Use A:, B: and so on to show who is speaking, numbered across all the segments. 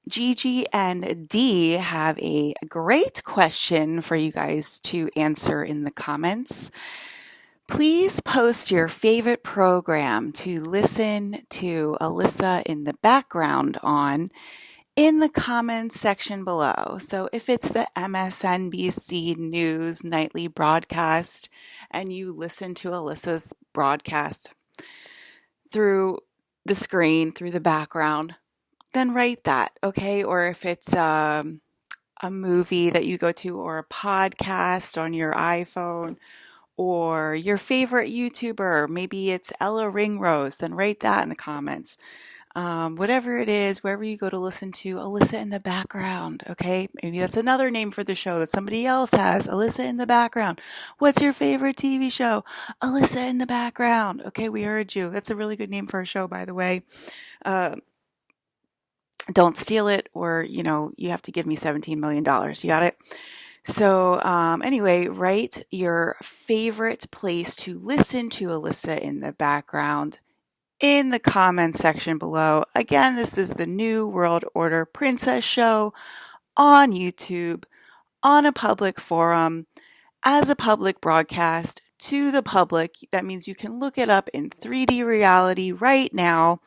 A: Gigi and Dee have a great question for you guys to answer in the comments. Please post your favorite program to listen to Alyssa in the background on in the comments section below. So if it's the MSNBC News nightly broadcast and you listen to Alyssa's broadcast through the screen, through the background, then write that, okay? Or if it's a movie that you go to or a podcast on your iPhone or your favorite YouTuber, maybe it's Ella Ringrose, then write that in the comments. Whatever it is, wherever you go to listen to Alyssa in the background, okay? Maybe that's another name for the show that somebody else has, Alyssa in the background. What's your favorite TV show? Alyssa in the background. Okay, we heard you. That's a really good name for a show, by the way. Uh, don't steal it or, you have to give me $17 million. You got it? So, anyway, write your favorite place to listen to Alyssa in the background in the comments section below. Again, this is the New World Order Princess Show on YouTube, on a public forum, as a public broadcast to the public. That means you can look it up in 3D reality right now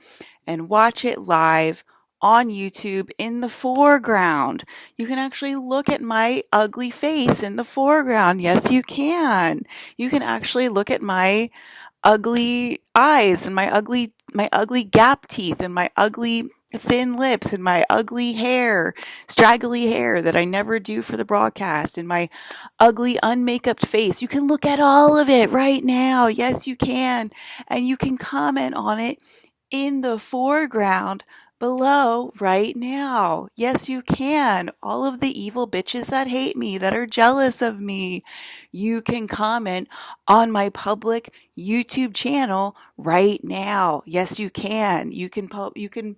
A: and watch it live on YouTube in the foreground. You can actually look at my ugly face in the foreground. Yes, you can. You can actually look at my ugly eyes and my ugly gap teeth and my ugly thin lips and my ugly hair, straggly hair that I never do for the broadcast and my ugly unmakeuped face. You can look at all of it right now. Yes, you can. And you can comment on it in the foreground below right now. Yes, you can. All of the evil bitches that hate me, that are jealous of me, you can comment on my public YouTube channel right now. Yes, you can. You can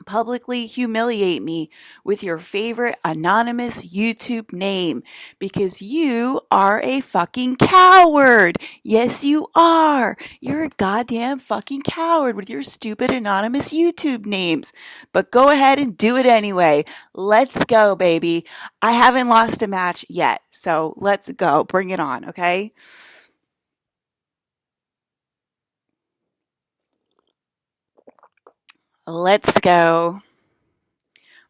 A: publicly humiliate me with your favorite anonymous YouTube name because you are a fucking coward. Yes, you are. You're a goddamn fucking coward with your stupid anonymous YouTube names. But go ahead and do it anyway. Let's go, baby. I haven't lost a match yet. So let's go. Bring it on, okay? Let's go.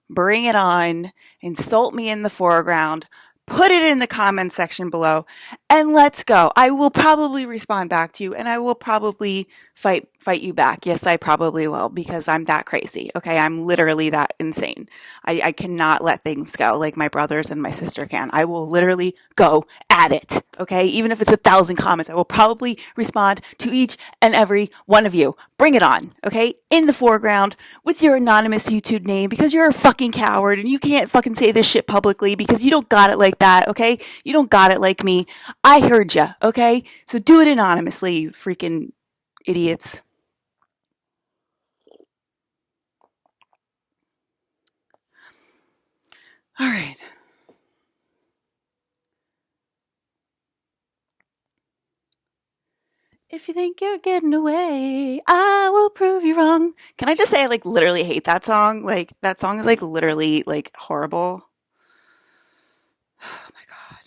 A: Bring it on, insult me in the foreground, put it in the comments section below, and let's go. I will probably respond back to you and I will probably fight you back. Yes, I probably will because I'm that crazy. Okay, I'm literally that insane. I cannot let things go like my brothers and my sister can. I will literally go at it. Okay, even if it's 1,000 comments, I will probably respond to each and every one of you. Bring it on. Okay, in the foreground with your anonymous YouTube name because you're a fucking coward and you can't fucking say this shit publicly because you don't got it like that. Okay, you don't got it like me. I heard ya. Okay, so do it anonymously, you freaking idiots. All right. If you think you're getting away, I will prove you wrong. Can I just say I like literally hate that song? Like that song is like literally like horrible. Oh my god.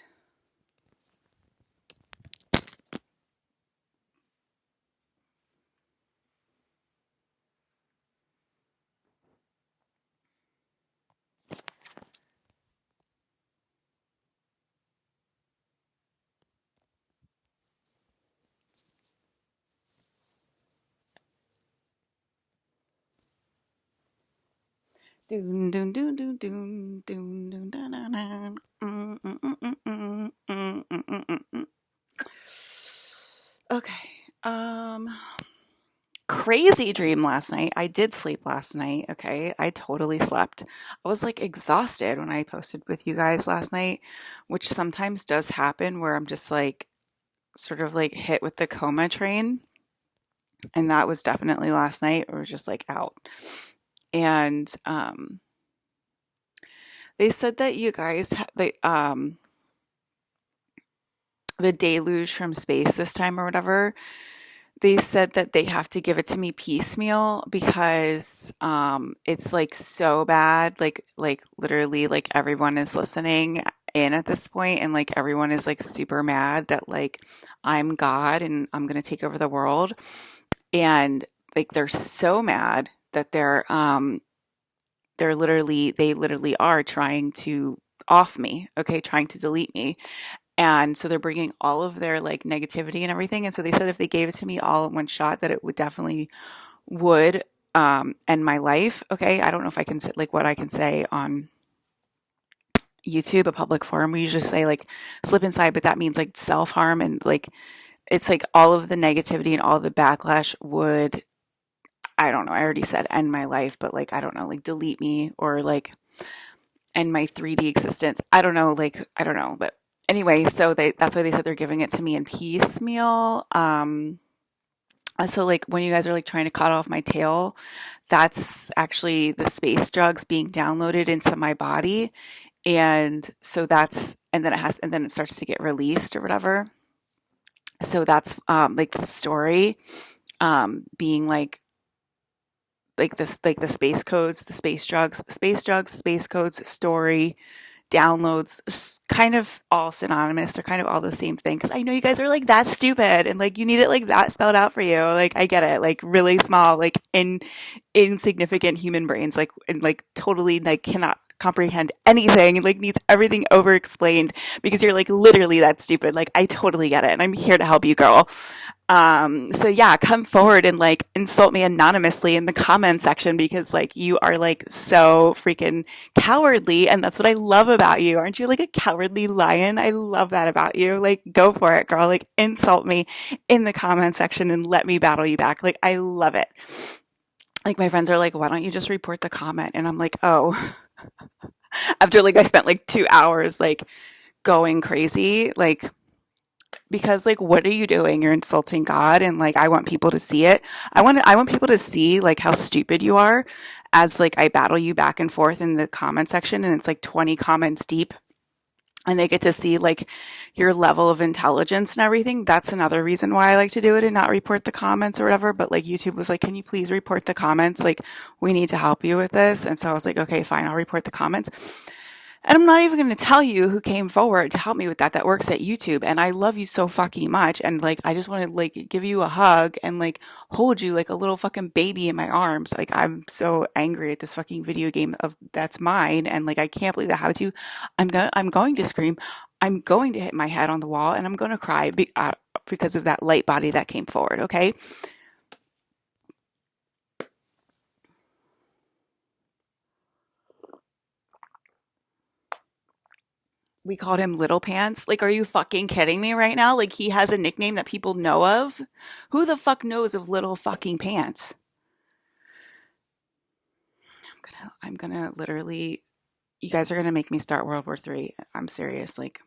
A: Doon doon doon doon doon doon doon da da da. Okay. Crazy dream last night. I did sleep last night. Okay. I totally slept. I was like exhausted when I posted with you guys last night, which sometimes does happen where I'm just like sort of like hit with the coma train. And that was definitely last night. Or just like out. And they said that you guys, the deluge from space this time or whatever, They said that they have to give it to me piecemeal because it's like so bad, like literally like everyone is listening in at this point, and like everyone is like super mad that like I'm God and I'm gonna take over the world, and like they're so mad that they literally are trying to off me, okay, trying to delete me. And so they're bringing all of their like negativity and everything. And so they said if they gave it to me all in one shot, that it would definitely would end my life. Okay. I don't know if I can say like what I can say on YouTube, a public forum. We usually say like slip inside, but that means like self harm, and like it's like all of the negativity and all the backlash would, I don't know, I already said end my life, but like I don't know, like delete me or like end my 3D existence. I don't know, like I don't know, but anyway, so that's why they said they're giving it to me in piecemeal. So like when you guys are like trying to cut off my tail, that's actually the space drugs being downloaded into my body. And so that's, and then it starts to get released or whatever. So that's like the story being like this, like the space codes, the space drugs, space codes, story, downloads, kind of all synonymous. They're kind of all the same thing. Cause I know you guys are like, that's stupid. And like, you need it like that spelled out for you. Like, I get it. Like really small, like insignificant human brains, like, and like totally like cannot comprehend anything, like needs everything over explained because you're like literally that stupid. Like I totally get it. And I'm here to help you, girl. So yeah, come forward and like insult me anonymously in the comment section because like you are like so freaking cowardly, and that's what I love about you. Aren't you like a cowardly lion? I love that about you. Like go for it, girl. Like insult me in the comment section and let me battle you back. Like I love it. Like my friends are like, why don't you just report the comment? And I'm like, oh, after like I spent like 2 hours like going crazy, like because like what are you doing? You're insulting God, and like I want people to see it. I want people to see like how stupid you are as like I battle you back and forth in the comment section, and it's like 20 comments deep, and they get to see like your level of intelligence and everything. That's another reason why I like to do it and not report the comments or whatever. But like YouTube was like, can you please report the comments? Like we need to help you with this. And so I was like, okay, fine, I'll report the comments. And I'm not even going to tell you who came forward to help me with that, that works at YouTube. And I love you so fucking much. And like, I just want to like give you a hug and like hold you like a little fucking baby in my arms. Like, I'm so angry at this fucking video game of that's mine. And like, I can't believe that happened to you. I'm going to scream. I'm going to hit my head on the wall and I'm going to cry because of that light body that came forward. Okay. We called him Little Pants. Like, are you fucking kidding me right now? Like, he has a nickname that people know of? Who the fuck knows of Little fucking Pants? I'm gonna literally, you guys are gonna make me start World War III. I'm serious. Like,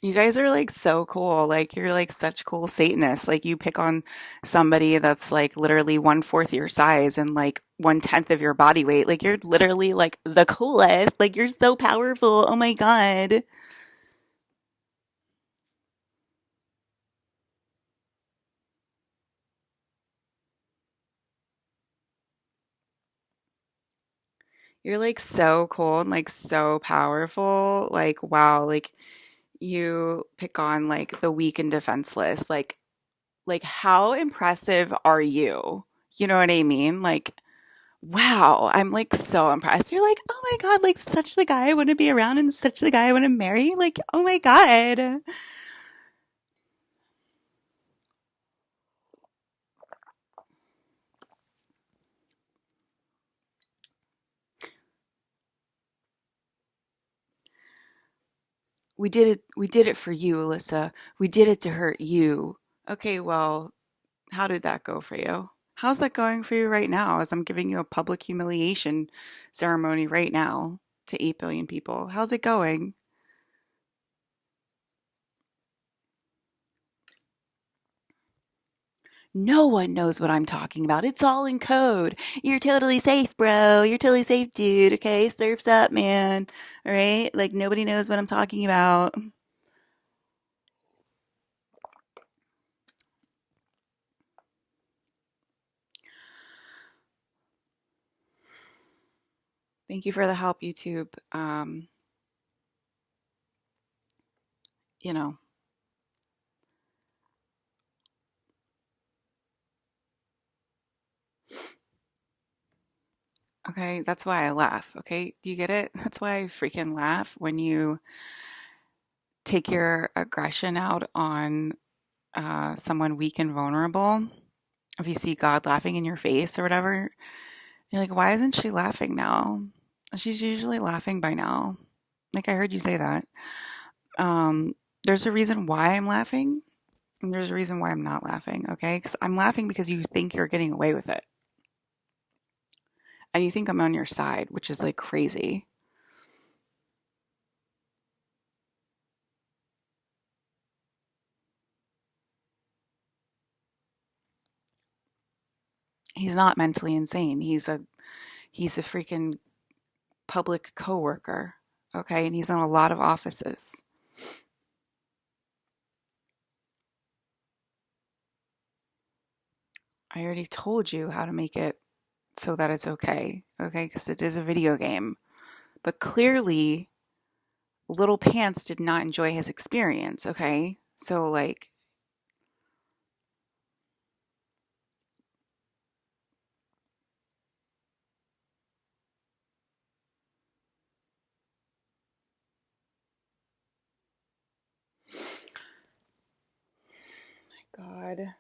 A: you guys are like so cool. Like, you're like such cool Satanists. Like, you pick on somebody that's like literally 1/4 your size and like 1/10 of your body weight. Like, you're literally like the coolest. Like, you're so powerful. Oh my God. You're like so cool and like so powerful. Like, wow, like you pick on like the weak and defenseless. Like how impressive are you? You know what I mean? Like, wow, I'm like so impressed. You're like, oh my God, like such the guy I want to be around and such the guy I want to marry. Like, oh my God. We did it for you, Alyssa. We did it to hurt you. Okay, well, how did that go for you? How's that going for you right now as I'm giving you a public humiliation ceremony right now to 8 billion people? How's it going? No one knows what I'm talking about. It's all in code. You're totally safe, bro. You're totally safe, dude. Okay, surf's up, man. All right, like nobody knows what I'm talking about. Thank you for the help, YouTube. You know, okay, that's why I laugh. Okay, do you get it? That's why I freaking laugh when you take your aggression out on someone weak and vulnerable. If you see God laughing in your face or whatever, you're like, why isn't she laughing now? She's usually laughing by now. Like I heard you say that. There's a reason why I'm laughing, and there's a reason why I'm not laughing. Okay, because I'm laughing because you think you're getting away with it, and you think I'm on your side, which is like crazy. He's not mentally insane. He's a freaking public coworker. Okay, and he's in a lot of offices. I already told you how to make it so that it's okay. Okay, because it is a video game. But clearly, Little Pants did not enjoy his experience. Okay, so like, God.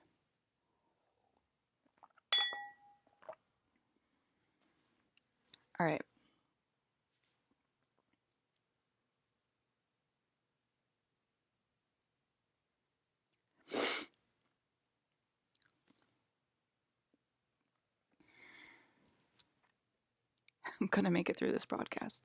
A: All right. I'm going to make it through this broadcast.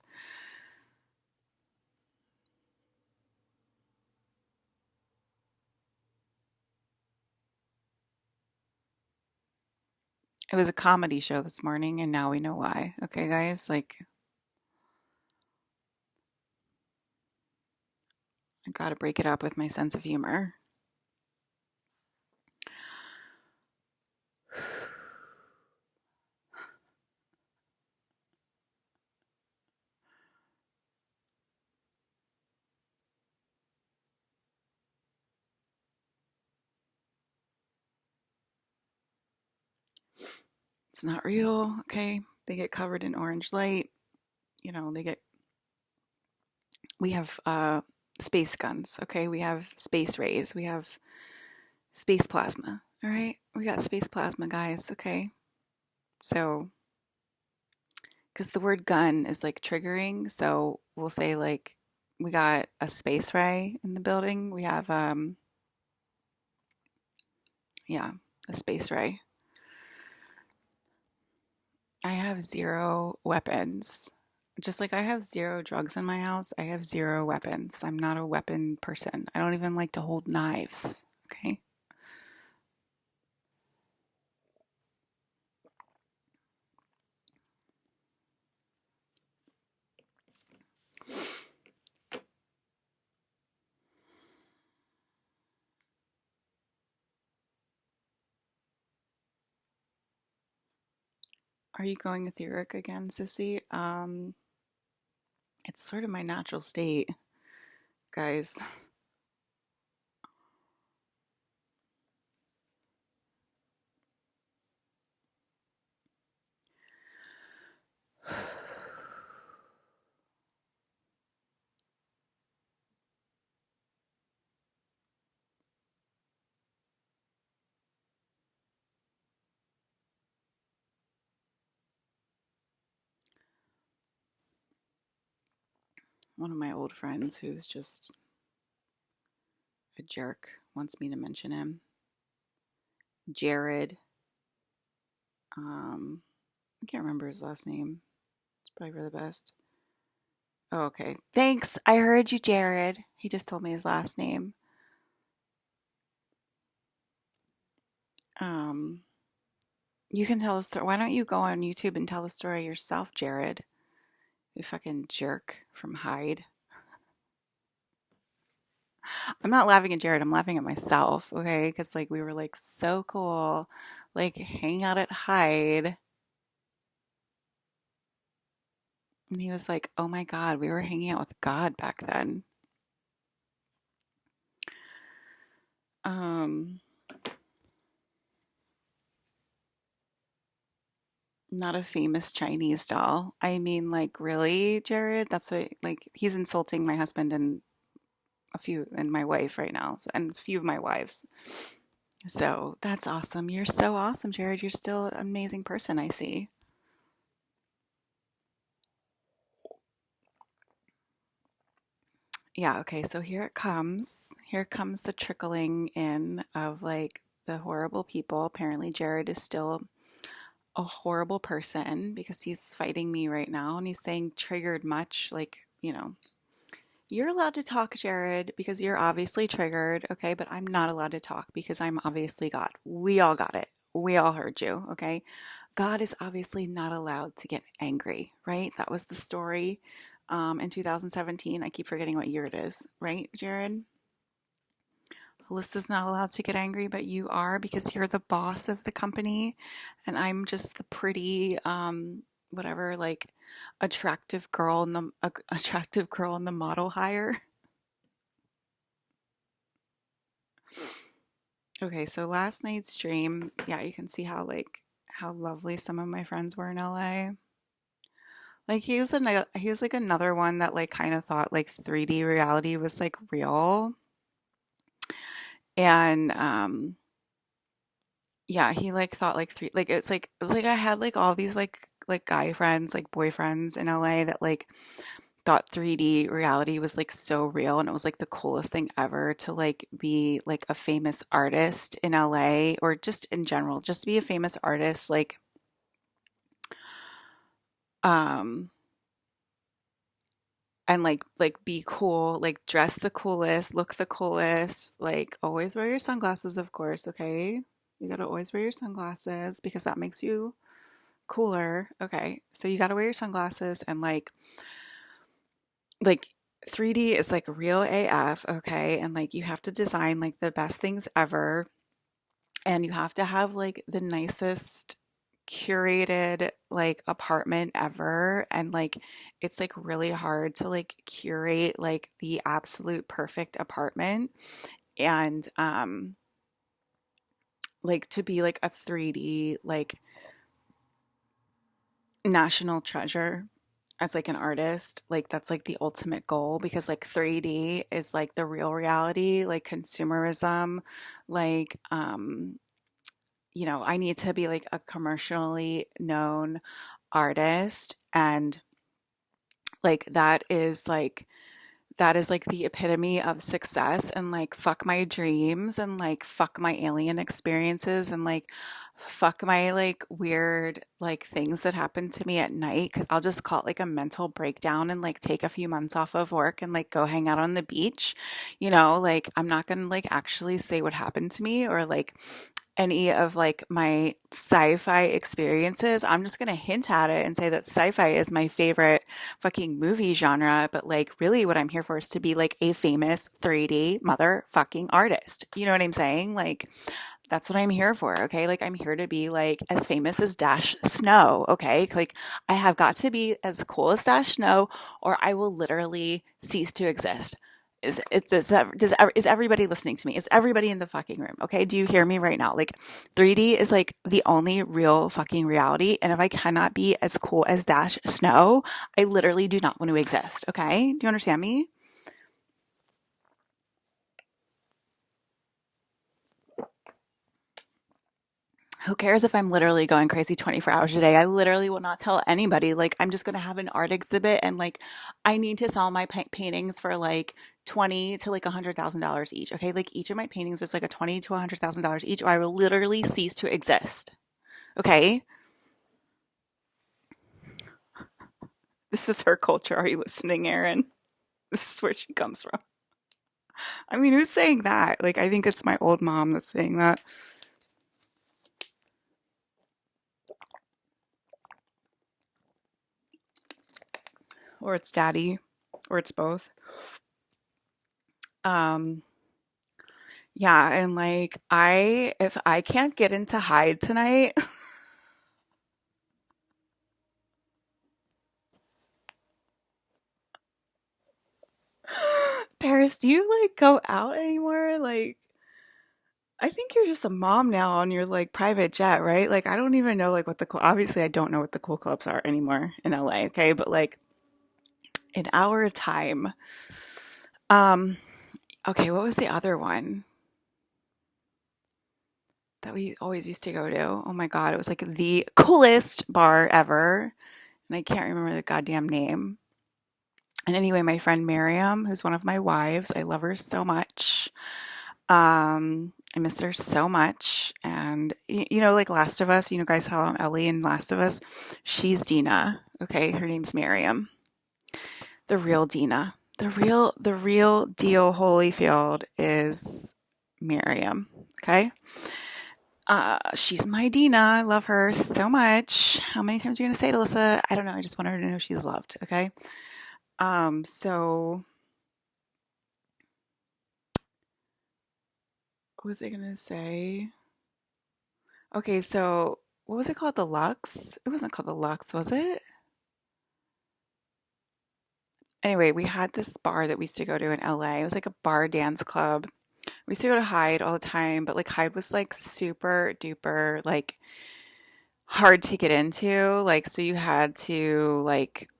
A: It was a comedy show this morning, and now we know why. Okay, guys? Like, I got to break it up with my sense of humor. It's not real. Okay. They get covered in orange light. You know, we have space guns. Okay. We have space rays. We have space plasma. All right. We got space plasma, guys. Okay. So, because the word gun is like triggering. So we'll say, like, we got a space ray in the building. We have, yeah, a space ray. I have zero weapons. Just like I have zero drugs in my house, I have zero weapons. I'm not a weapon person. I don't even like to hold knives. Okay. Are you going etheric again, Sissy? It's sort of my natural state, guys. One of my old friends who's just a jerk wants me to mention him. Jared. I can't remember his last name. It's probably for the best. Oh, okay. Thanks. I heard you, Jared. He just told me his last name. Um, you can tell a story. Why don't you go on YouTube and tell the story yourself, Jared? You fucking jerk from Hyde. I'm not laughing at Jared. I'm laughing at myself. Okay, because like we were like so cool, like hang out at Hyde, and he was like, "Oh my God, we were hanging out with God back then." Um, Not a famous Chinese doll. I mean, like, really, Jared? That's what, like, he's insulting my husband and my wife right now, and a few of my wives. So that's awesome. You're so awesome, Jared. You're still an amazing person, I see. Yeah, okay, so here it comes. Here comes the trickling in of like the horrible people. Apparently, Jared is still a horrible person because he's fighting me right now and he's saying triggered much. Like, you're allowed to talk, Jared, because you're obviously triggered, okay? But I'm not allowed to talk because I'm obviously God. We all got it. We all heard you, okay? God is obviously not allowed to get angry, right? That was the story in 2017. I keep forgetting what year it is, right, Jared? Alyssa's not allowed to get angry, but you are because you're the boss of the company, and I'm just the pretty, whatever, like attractive girl in the model hire. Okay, so last night's stream, yeah, you can see how lovely some of my friends were in LA. Like he was like another one that like kind of thought like 3D reality was like real. And yeah, he like thought like three like it's like I had like all these like guy friends, like boyfriends in LA that like thought 3D reality was like so real and it was like the coolest thing ever to like be like a famous artist in LA or just in general, just to be a famous artist um and like be cool, like dress the coolest, look the coolest, like always wear your sunglasses, of course, okay? You gotta always wear your sunglasses because that makes you cooler. Okay. So you gotta wear your sunglasses and like 3D is like real AF, okay? And like you have to design like the best things ever and you have to have like the nicest curated like apartment ever and like it's like really hard to like curate like the absolute perfect apartment and like to be like a 3D like national treasure as like an artist, like that's like the ultimate goal because like 3D is like the real reality, like consumerism, like I need to be like a commercially known artist and like that is like the epitome of success and like fuck my dreams and like fuck my alien experiences and like fuck my like weird like things that happen to me at night because I'll just call it like a mental breakdown and like take a few months off of work and like go hang out on the beach. Like I'm not gonna like actually say what happened to me or like any of like my sci-fi experiences. I'm just going to hint at it and say that sci-fi is my favorite fucking movie genre, but like really what I'm here for is to be like a famous 3D motherfucking artist. You know what I'm saying? Like that's what I'm here for, okay? Like I'm here to be like as famous as Dash Snow, okay? Like I have got to be as cool as Dash Snow or I will literally cease to exist. Is everybody listening to me? Is everybody in the fucking room? Okay, do you hear me right now? Like 3D is like the only real fucking reality, and if I cannot be as cool as Dash Snow, I literally do not want to exist. Okay, do you understand me? Who cares if I'm literally going crazy 24 hours a day? I literally will not tell anybody. Like, I'm just going to have an art exhibit and like, I need to sell my paintings for like 20 to like $100,000 each. Okay. Like, each of my paintings is like a 20 to $100,000 each, or I will literally cease to exist. Okay. This is her culture. Are you listening, Aaron? This is where she comes from. I mean, who's saying that? Like, I think it's my old mom that's saying that. or it's daddy, or it's both. Um, yeah, and like if I can't get into Hyde tonight, Paris, do you like go out anymore? Like, I think you're just a mom now on your like private jet, right? Like, I don't even know like what the cool, obviously I don't know what the cool clubs are anymore in LA, okay? But like in our time, um, okay, what was the other one that we always used to go to? Oh my God, it was like the coolest bar ever. And I can't remember the goddamn name. And anyway, my friend Miriam, who's one of my wives, I love her so much. I miss her so much. And you know, like Last of Us, you know, guys, how Ellie in Last of Us, she's Dina. Okay, her name's Miriam, the real Dina, the real deal. Holyfield is Miriam. Okay, she's my Dina. I love her so much. How many times are you gonna say it, Alyssa? I don't know. I just want her to know she's loved. Okay. So what was I gonna say? Okay, so what was it called? The Lux? It wasn't called the Lux, was it? Anyway, we had this bar that we used to go to in LA. It was like a bar dance club. We used to go to Hyde all the time, but like Hyde was like super duper like hard to get into. Like, so you had to like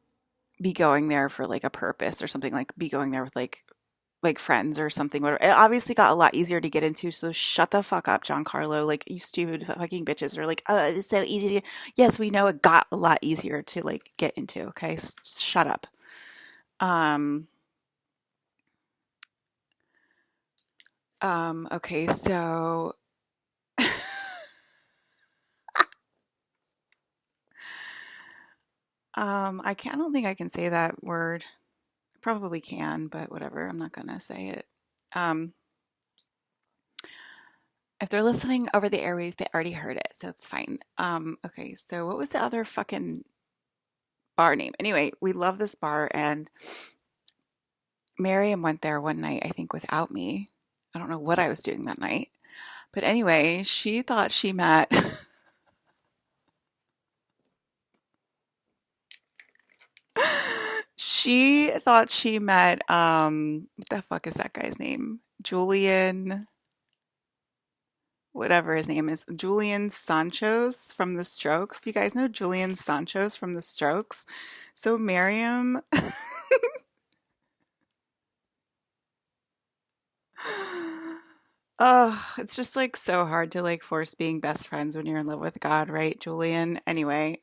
A: be going there for like a purpose or something, like be going there with like friends or something. Whatever. It obviously got a lot easier to get into. So shut the fuck up, Giancarlo. Like you stupid fucking bitches are like, oh, it's so easy to. Yes, we know it got a lot easier to like get into. Okay, shut up. Um. Okay. So. I can't. I don't think I can say that word. I probably can, but whatever. I'm not gonna say it. Um. If they're listening over the airways, they already heard it, so it's fine. Okay, so what was the other fucking bar name? Anyway, we love this bar, and Miriam went there one night, I think, without me. I don't know what I was doing that night. But anyway, she thought she met she thought she met what the fuck is that guy's name? Julian, whatever his name is. Julian Sanchos from The Strokes. You guys know Julian Sanchos from The Strokes? So Miriam Oh, it's just like so hard to like force being best friends when you're in love with God, right, Julian? Anyway,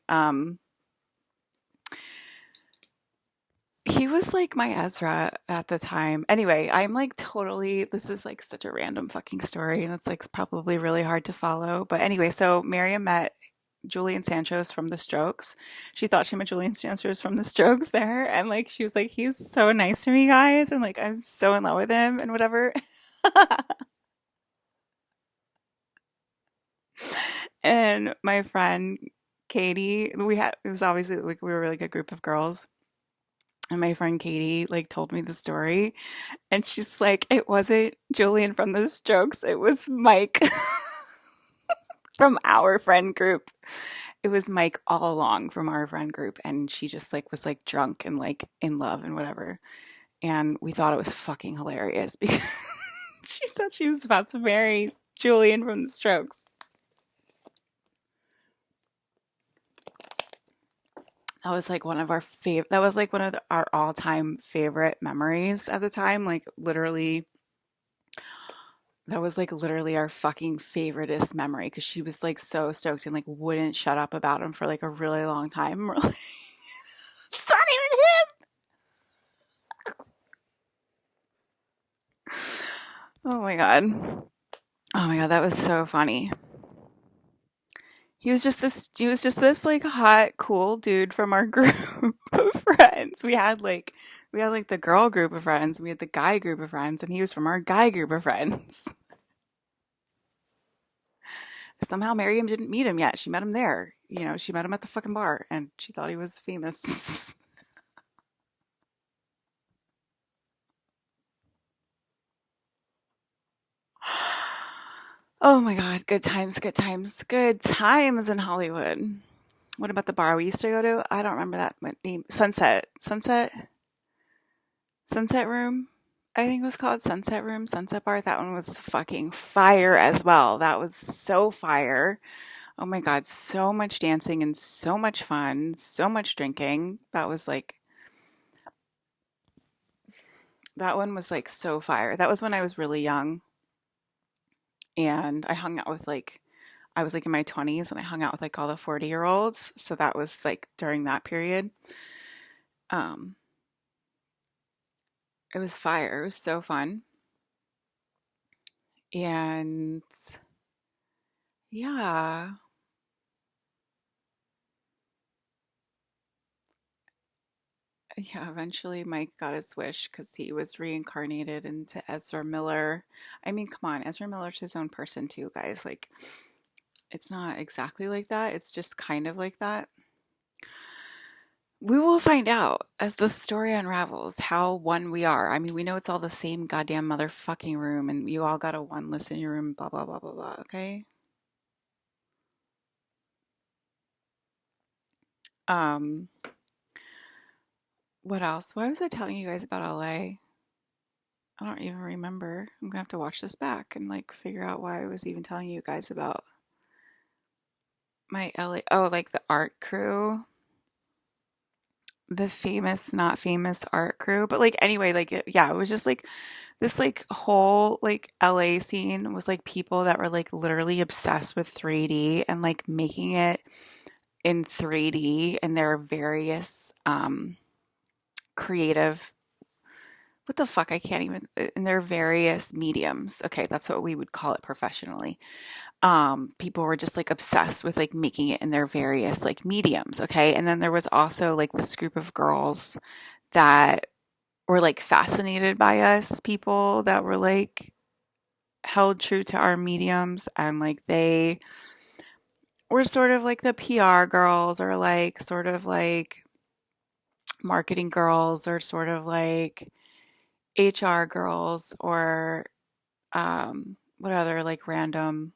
A: he was like my Ezra at the time. Anyway, I'm like totally, this is like such a random fucking story and it's like probably really hard to follow. But anyway, so Miriam met Julian Sanchos from The Strokes. She thought she met Julian Sanchos from The Strokes there. And like, she was like, he's so nice to me, guys. And like, I'm so in love with him and whatever. And my friend Katie, it was obviously like we were a really good group of girls. And my friend Katie like told me the story, and she's like, "It wasn't Julian from The Strokes. It was Mike from our friend group. It was Mike all along from our friend group." And she just like was like drunk and like in love and whatever. And we thought it was fucking hilarious because she thought she was about to marry Julian from The Strokes. That was like one of our favorite. That was like one of our all-time favorite memories at the time. Like literally, that was like literally our fucking favoriteest memory because she was like so stoked and like wouldn't shut up about him for like a really long time. We're like, it's not even him. Oh my god. Oh my god, that was so funny. He was just this like hot, cool dude from our group of friends. We had like the girl group of friends, we had the guy group of friends, and he was from our guy group of friends. Somehow Miriam didn't meet him yet. She met him there. You know, she met him at the fucking bar and she thought he was famous. Oh my God, good times, good times, good times in Hollywood. What about the bar we used to go to? I don't remember that name. Sunset Room. I think it was called Sunset Room, Sunset Bar. That one was fucking fire as well. That was so fire. Oh my God, so much dancing and so much fun, so much drinking. That one was like so fire. That was when I was really young and I hung out with like I was like in my 20s and I hung out with like all the 40-year-olds. So that was like during that period. Um, it was fire. It was so fun. And yeah, yeah, eventually Mike got his wish because he was reincarnated into Ezra Miller. I mean, come on, Ezra Miller's his own person too, guys. Like, it's not exactly like that. It's just kind of like that. We will find out as the story unravels how one we are. I mean, we know it's all the same goddamn motherfucking room, and you all got a one list in your room, blah, blah, blah, blah, blah, okay? Um, what else? Why was I telling you guys about LA? I don't even remember. I'm gonna have to watch this back and like figure out why I was even telling you guys about my LA. Oh, like the art crew, the famous, not famous art crew. But like anyway, like yeah, it was just like this like whole like LA scene was like people that were like literally obsessed with 3D and like making it in 3D and their various creative what the fuck I can't even in their various mediums. Okay, that's what we would call it professionally. People were just like obsessed with like making it in their various like mediums, okay? And then there was also like this group of girls that were like fascinated by us, people that were like held true to our mediums and like they were sort of like the PR girls or like sort of like marketing girls or sort of like HR girls or what other like random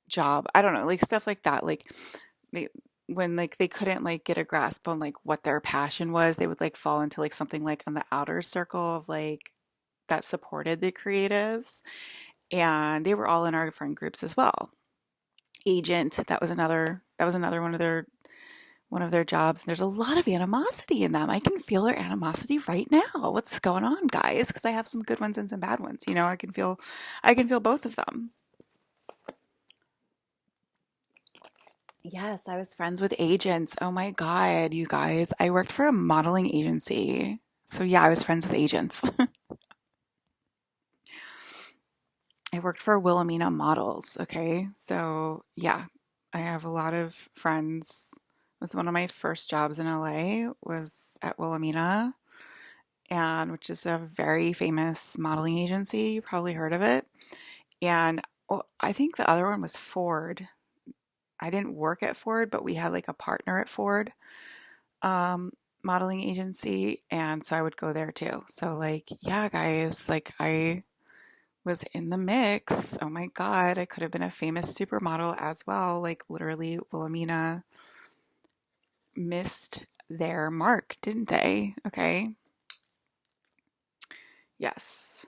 A: job. I don't know, like stuff like that. Like they when like they couldn't like get a grasp on like what their passion was, they would like fall into like something like on the outer circle of like that supported the creatives and they were all in our friend groups as well. Agent, that was another one of their jobs. There's a lot of animosity in them. I can feel their animosity right now. What's going on, guys? Because I have some good ones and some bad ones. You know, I can feel both of them. Yes, I was friends with agents. Oh my God, you guys. I worked for a modeling agency. So yeah, I was friends with agents. I worked for Wilhelmina Models. Okay. So yeah, I have a lot of friends. It was one of my first jobs in LA was at Wilhelmina and which is a very famous modeling agency. You probably heard of it. And well, I think the other one was Ford. I didn't work at Ford, but we had like a partner at Ford um, modeling agency, and so I would go there too. So like, yeah, guys, like I was in the mix. Oh my God, I could have been a famous supermodel as well. Like literally, Wilhelmina missed their mark, didn't they? Okay, yes.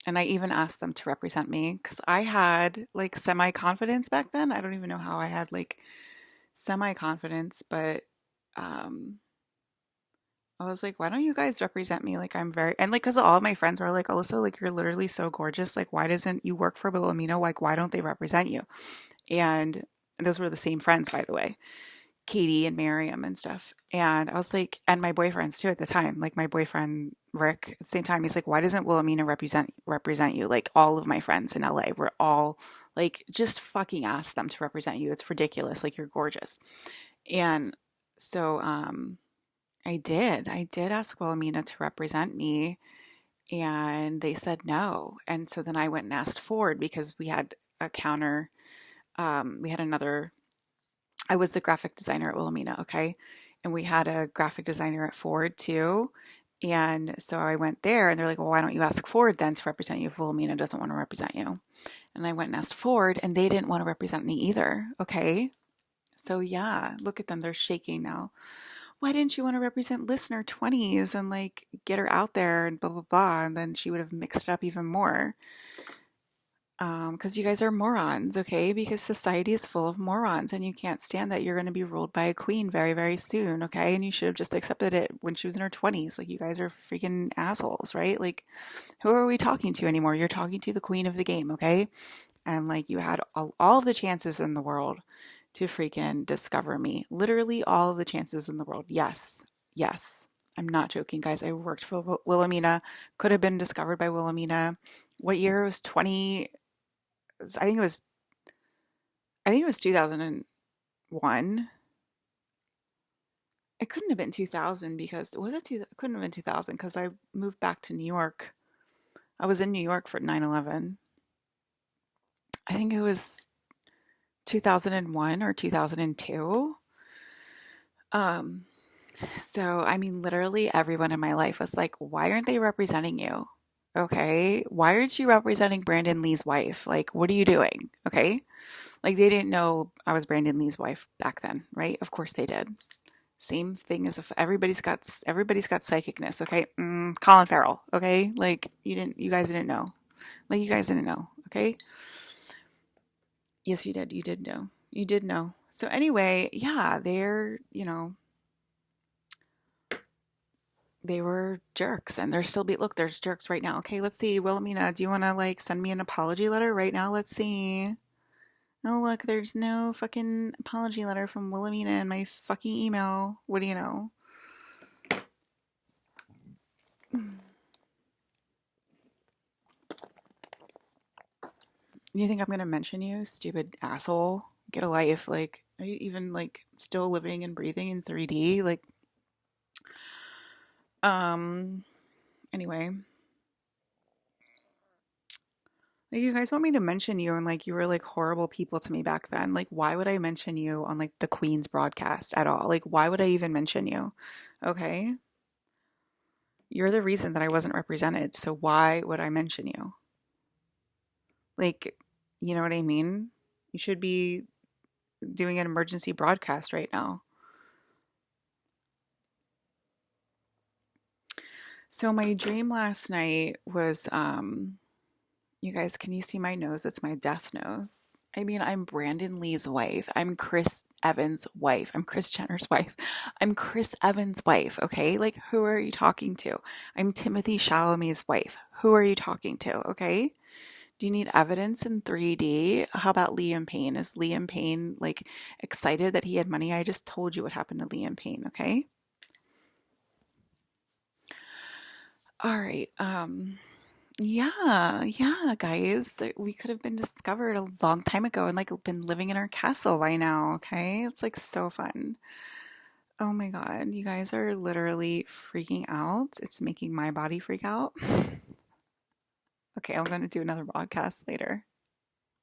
A: And I even asked them to represent me because I had like semi confidence back then. I don't even know how I had like semi confidence, but um, I was like, why don't you guys represent me? Like, I'm very, and like, because all of my friends were like, Alyssa, like, you're literally so gorgeous. Like, why doesn't you work for Wilhelmina? Like, why don't they represent you? And those were the same friends, by the way, Katie and Miriam and stuff. And I was like, and my boyfriends too at the time, like my boyfriend Rick, at the same time, he's like, why doesn't Wilhelmina represent you? Like, all of my friends in LA were all like, just fucking ask them to represent you. It's ridiculous. Like, you're gorgeous. And so, I did. I did ask Wilhelmina to represent me, and they said no. And so then I went and asked Ford because we had a counter. We had another. I was the graphic designer at Wilhelmina, okay, and we had a graphic designer at Ford too. And so I went there and they're like, well, why don't you ask Ford then to represent you if Wilhelmina doesn't want to represent you? And I went and asked Ford and they didn't want to represent me either. Okay. So yeah, look at them. They're shaking now. Why didn't you want to represent listener 20s and like get her out there and blah, blah, blah. And then she would have mixed it up even more. Because you guys are morons, okay? Because society is full of morons and you can't stand that you're going to be ruled by a queen very, very soon, okay? And you should have just accepted it when she was in her 20s. Like, you guys are freaking assholes, right? Like, who are we talking to anymore? You're talking to the queen of the game, okay? And like, you had all of the chances in the world to freaking discover me. Literally all of the chances in the world. Yes, yes. I'm not joking, guys. I worked for Wilhelmina, could have been discovered by Wilhelmina. What year? It was 20. I think it was 2001. It couldn't have been 2000 because was it it couldn't have been 2000 because I moved back to New York. I was in New York for 9/11. I think it was 2001 or 2002. Um so I mean literally everyone in my life was like, "Why aren't they representing you?" Okay? Why aren't you representing Brandon Lee's wife? Like, what are you doing? Okay? Like, they didn't know I was Brandon Lee's wife back then, right? Of course they did. Same thing as if everybody's got psychicness, okay? Colin Farrell, okay? Like, you guys didn't know. Like, you guys didn't know, okay? Yes, you did. You did know. You did know. So anyway, yeah, they were jerks and they're still look, there's jerks right now. Okay, let's see. Wilhelmina, do you want to like send me an apology letter right now? Let's see. Oh, look, there's no fucking apology letter from Wilhelmina in my fucking email. What do you know? You think I'm gonna mention you, stupid asshole? Get a life. Like, are you even like still living and breathing in 3D? Like, um, anyway. Like, you guys want me to mention you and like you were like horrible people to me back then. Like, why would I mention you on like the Queen's broadcast at all? Like, why would I even mention you? Okay. You're the reason that I wasn't represented. So why would I mention you? Like, you know what I mean? You should be doing an emergency broadcast right now. So my dream last night was you guys, can you see my nose? It's my death nose. I mean, I'm Brandon Lee's wife. I'm Chris Evans' wife. I'm Kris Jenner's wife. I'm Chris Evans' wife, okay? Like, who are you talking to? I'm Timothée Chalamet's wife. Who are you talking to, okay? Do you need evidence in 3D? How about Liam Payne? Is Liam Payne like excited that he had money? I just told you what happened to Liam Payne, okay? All right. Yeah, guys. We could have been discovered a long time ago and like been living in our castle by now, okay? It's like so fun. Oh my God, you guys are literally freaking out. It's making my body freak out. Okay, I'm gonna do another podcast later.